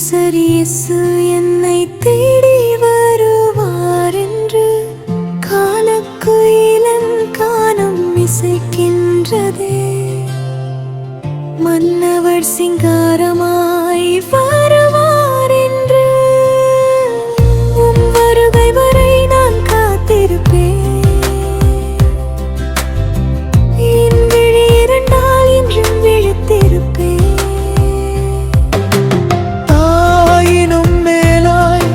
நேசர் இயேசு என்னை தேடி வருவார் என்று காலக்குயிலும் கானம் இசைக்கின்றதே. மன்னவர் சிங்காரமாய் வருவார் என்று உம் வருகை வரை நான் காத்திருப்பேன். என் விழி இரண்டால் என்றும் விழித்திருப்பேன். தாயினும் மேலாய்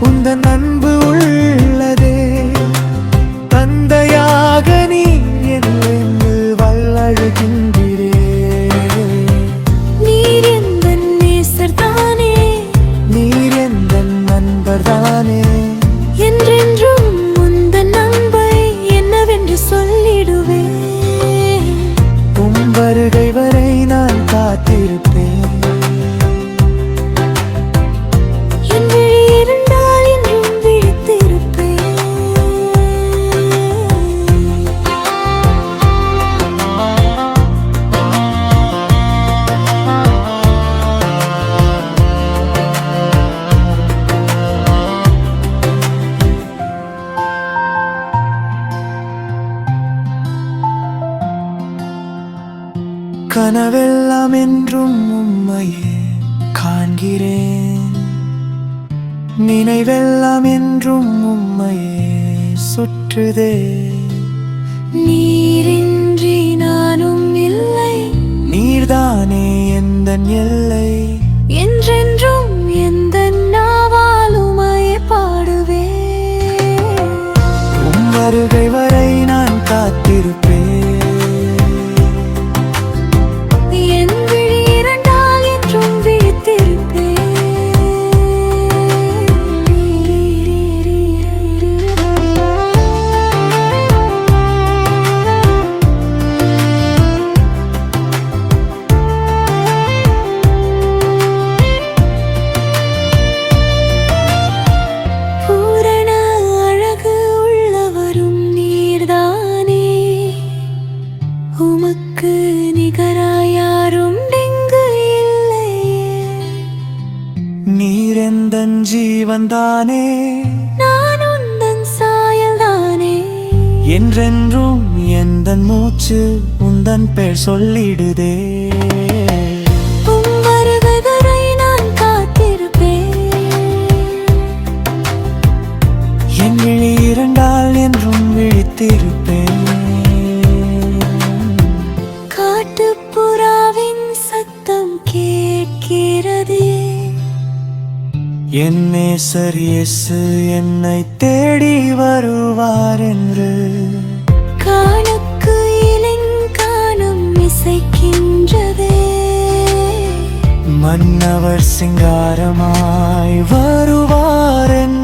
உந்தன் அன்பு உள்ளதே. தந்தையாக நீ என்று வல்லழுகின்றீரே. நீர் எந்தன் நேசர் தானே, நீர் எந்தன் நண்பர் தானே. என்றென்றும் உந்தன் அன்பை என்னவென்று சொல்லிடுவேன். உம் வருகை வரை நான் காத்திருப்பேன். என் விழி இரண்டால் என்றும் விழித்திருப்பேன். கனவெல்லாம் என்றும் உம்மையே காண்கிறேன். நினைவெல்லாம் என்றும் உம்மையே சுற்றுதே. நீரின்றி நானும் இல்லை, நீர்தானே எந்தன் எல்லை. என்றென்றும் எந்தன் நாவால் உம்மையே பாடுவேன். உம் வருகை வரை நான் காத்திருப்பேன். என் விழி இரண்டால் என்றும் விழித்திருப்பேன். பூரண அழகு உள்ளவரும் நீர்தானே. உமக்கு நிகராய் யாரும் இங்கு இல்லையே. நீர் எந்தன் ஜீவன்தானே. நான் உந்தன் சாயல்தானே. என்றென்றும் எந்தன் மூச்சு உந்தன் பெயர் சொல்லிடுதே. உம் வருகை வரை நான் காத்திருப்பேன். என் விழி இரண்டால் என்றும் விழித்திருப்பேன். காட்டுப்புறாவின் சத்தம் கேட்கிறதே. என் நேசர் இயேசு என்னை தேடி வருவார் என்று காலக்குயிலின் கானம் இசைக்கின்றதே. மன்னவர் சிங்காரமாய் வருவார் என்று